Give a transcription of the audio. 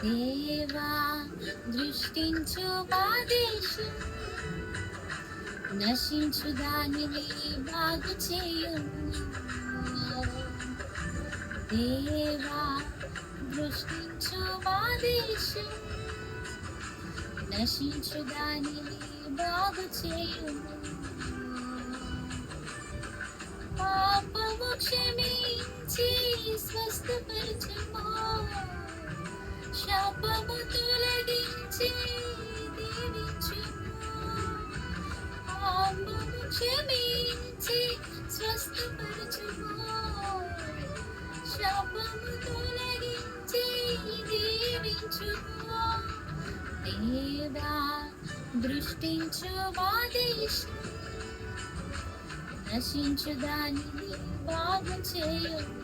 దేవా దృష్టించు మా దేశం, నశించు దానిని బాగు చేయుము. దేవా దృష్టించు మా దేశం, నశించు దానిని బాగు చేయుము. పాపము క్షమించి స్వస్థపరచుము, శాపము తొలగించి దీవించుము. పాపము క్షమించి స్వస్థపరచుము, శాపము తొలగించి దీవించుము. దేవా దృష్టించు మా దేశం, నశించు దానిని బాగు చేయుము.